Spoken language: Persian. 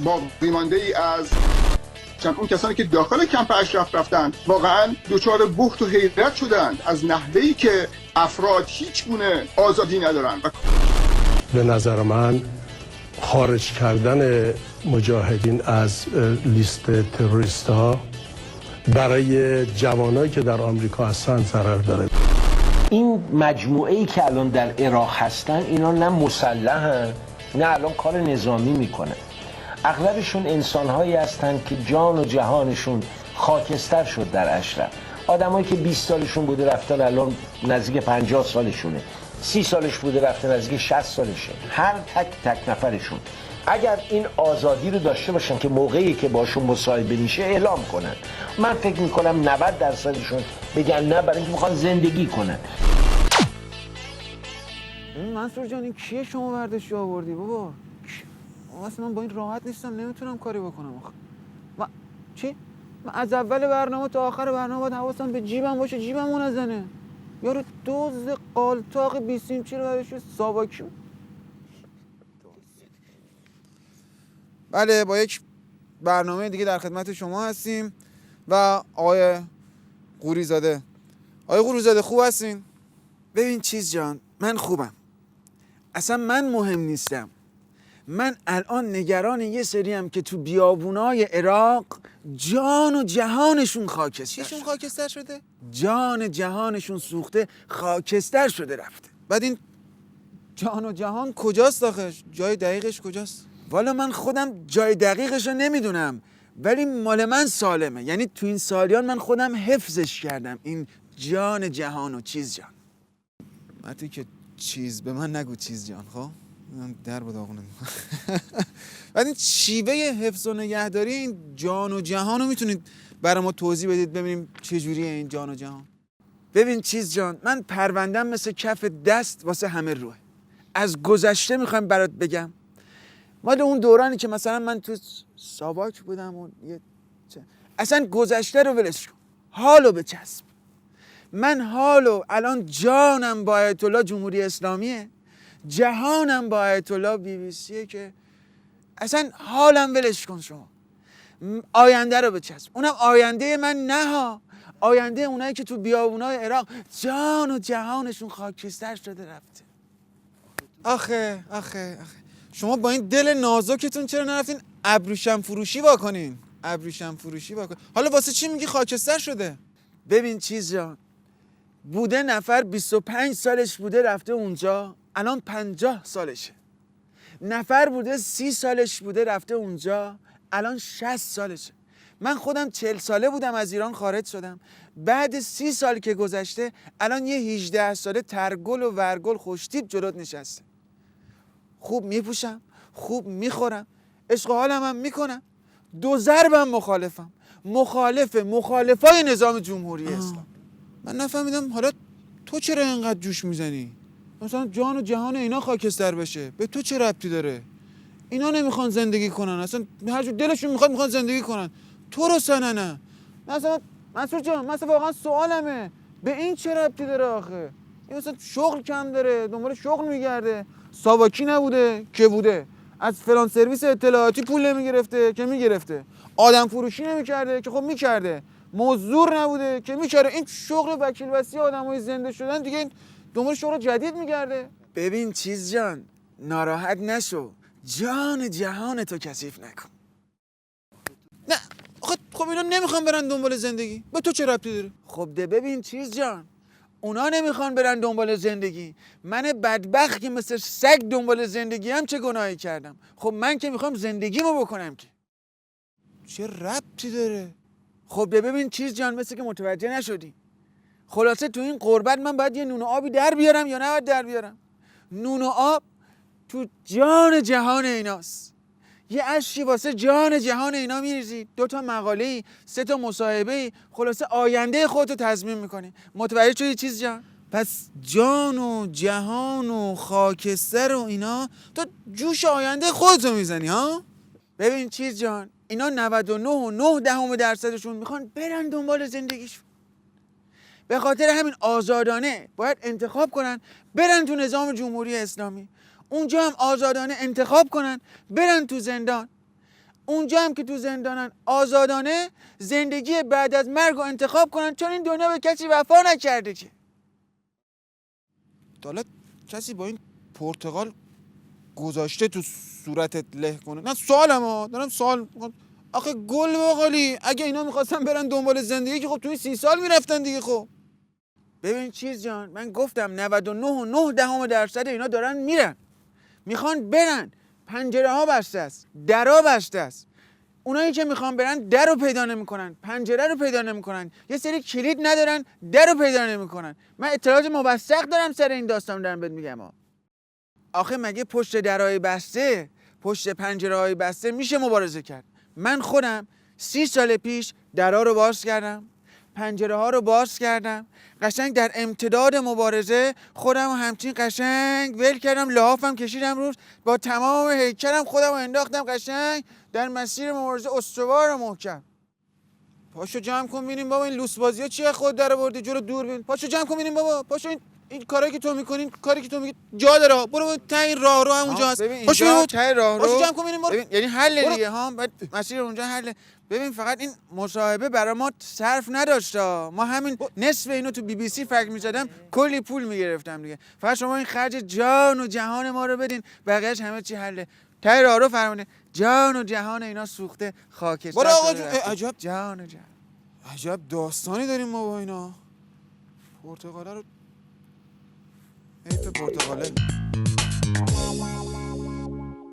باقی مانده ای از اون کسانی که داخل کمپ اشرف رفتن واقعا دچار بهت و حیرت شدند از نحوهی که افراد هیچ گونه آزادی ندارند. به نظر من خارج کردن مجاهدین از لیست تروریست ها برای جوانایی که در آمریکا هستن ضرر داره. این مجموعه ای که الان در عراق هستن اینا نه مسلحن نه الان کار نظامی میکنن. اغلبشون انسان‌هایی هستند که جان و جهانشون خاکستر شد در اشرف. آدمایی که 20 سالشون بوده رفتن الان نزدیک 50 سالشونه. 30 سالش بوده رفته نزدیک 60 سالشه. هر تک نفرشون اگر این آزادی رو داشته باشن که موقعی که باشون مصاحبه میشه اعلام کنن، من فکر میکنم 90%شون بگن نه، برای اینکه میخوان زندگی کنن. منصور جان این کیه شما برداشتی آوردی بابا؟ اصلا من با این راحت نیستم، نمیتونم کاری بکنم آخه. من چی؟ من از اول برنامه تا آخر برنامه باید حواسم به جیبم باشه، جیبمو نزنه. یارو دزد قالتاق 20 اینچی رو برش ساواکی. بله با یک برنامه دیگه در خدمت شما هستیم و آقای قوریزاده. آقای قوریزاده خوب هستین؟ ببین چیز جان، من خوبم. اصلا من مهم نیستم. من الان نگران یه سریم که تو بیابونای عراق جان و جهانشون خاکستر. چیشون خاکستر شده؟ جان جهانشون سوخته، خاکستر شده رفته. بعد این جان و جهان کجاست آخه؟ جای دقیقش کجاست؟ والا من خودم جای دقیقش رو نمیدونم، ولی مال من سالمه. یعنی تو این سالیان من خودم حفظش کردم، این جان جهان و چیز جان. مرتی که چیز به من نگو چیز جان، خب؟ در با داغونه. بعد این شیوه حفظ و نگهداری این جان و جهان رو میتونید برای ما توضیح بدید ببینیم چجوریه این جان و جهان؟ ببین چیز جان، من پروندم مثل کف دست واسه همه روه. از گذشته میخوایم برات بگم. مال اون دورانی که مثلا من تو ساواک بودم و اصلا گذشته رو ولش کن، حالو بچسب. من حالو الان جانم با آیت الله جمهوری اسلامیه، جهانم با آیت الله BBC که اصلا حالم ولش کن. شما آینده رو بچسب. اونم آینده من نه ها، آینده اونایی که تو بیابونای عراق جان و جهانشون خاکستر شده رفته. آخه شما با این دل نازکتون چرا نرفتین ابریشم فروشی واکنین؟ ابریشم فروشی واکنین. حالا واسه چی میگی خاکستر شده؟ ببین چیز جان، بوده نفر 25 سالش بوده رفته اونجا، الان 50 سالشه. نفر بوده 30 سالش بوده رفته اونجا، الان 60 سالشه. من خودم 40 ساله بودم از ایران خارج شدم، بعد 30 سال که گذشته الان یه 18 ساله ترگل و ورگل خوشتیپ جلوت نشسته. خوب میپوشم، خوب میخورم، عشق و حالم هم میکنم، دو ضربم مخالفم، مخالفای نظام جمهوری اسلام. من نفهمیدم حالا تو چرا اینقدر جوش میزنی؟ مثلا جان و جهان اینا خاکستر بشه، به تو چه ربطی داره؟ اینا نمیخوان زندگی کنن، اصلا هر جور دلشون میخوان زندگی کنن، تو رو سننه. مثلا منصور جان، مثلا واقعا سوالمه، به این چه ربطی داره آخه؟ این مثلا شغل کم داره، دنبال شغل میگرده، ساواکی نبوده که بوده، از فلان سرویس اطلاعاتی پول نمیگرفته که میگرفته، آدم فروشی نمیکرده که خب میکرده، مزدور نبوده که میکرده. این شغل وکیل وصی آدمای زنده شدن دیگه، دنبال شغل جدید میگرده. ببین چیز جان، ناراحت نشو، جان جهان تو کثیف نکن. نه خب اینا نمیخوان برن دنبال زندگی، به تو چه ربطی داره؟ خب ده ببین چیز جان، اونا نمیخوان برن دنبال زندگی، من بدبخت که مثل سگ دنبال زندگی هم چه گناهی کردم؟ خب من که میخوام زندگیمو بکنم که چه ربطی داره؟ خب ده ببین چیز جان، مثل که متوجه نشدی. خلاصه تو این غربت من باید یه نون و آبی در بیارم یا نباید در بیارم؟ نون و آب تو جان جهان ایناست. یه اشکی واسه جان جهان اینا میریزی، 2 تا مقاله، 3 تا مصاحبه، خلاصه آینده خودتو تضمین میکنی. متوجه شدی چیز جان؟ پس جان و جهان و خاکستر و اینا تو جوش آینده خودتو میزنی ها؟ ببین چیز جان، اینا 99.9% میخوان برن دنبال زندگیشون. به خاطر همین آزادانه باید انتخاب کنن برن تو نظام جمهوری اسلامی، اونجا هم آزادانه انتخاب کنن برن تو زندان. اونجا هم که تو زندانن آزادانه زندگی بعد از مرگ رو انتخاب کنن، چون این دنیا به کسی وفا نکرده که. حالا کسی با این پرتقال گذاشته تو صورتت له کنه؟ نه سوالم دارم سوال. آخه گل باقالی، اگه اینا میخواستن برن دنبال زندگی که خب تو این 30 سال میرفتن دیگه. خب ببین چیز جان، من گفتم 99.9% اینا دارن میرن، میخوان برن، پنجره ها بسته است، درها بسته است. اونایی که میخوان برن در رو پیدا نمیکنن، پنجره رو پیدا نمیکنن، یه سری کلید ندارن در رو پیدا نمیکنن. من اطلاعات موثق دارم سر این داستان، دارم بهت میگم آخه مگه پشت درهای بسته، پشت پنجره های بسته میشه مبارزه کرد؟ من خودم 30 سال پیش درها رو باز کردم، پنجره ها رو باز کردم، قشنگ در امتداد مبارزه خودم رو همچین قشنگ ول کردم، لحافم کشیدم روش، با تمام هیکلم خودم رو انداختم قشنگ در مسیر مبارزه استوار و محکم. پاشو جمع کن ببینیم بابا این لوس بازی ها چیه خود در آوردی جلو دور ببین. پاشو جمع کن ببینیم بابا، پاشو این کارایی که تو میکنین، کاری که تو میگی جا داره، برو تا این راه رو همونجا هست، پاشو ببین تا راه رو، پاشو جمع کن ببینیم برو. یعنی حل دیگه ها، بعد مسیر اونجا حل. ببین فقط این مصاحبه برای ما صرف نداشت، ما همین نصف اینو تو BBC فکر می‌زدم کلی پول میگرفتم دیگه. فقط شما این خرج جان و جهان ما رو بدین، بقیه‌اش همه چی حله. تا راه رو فرمونه جان و جهان اینا سوخته خاکستر. برو آقا جون، عجب جان و جهان، عجب داستانی داریم ما با اینا. پرتقاله رو حیف پرتقاله.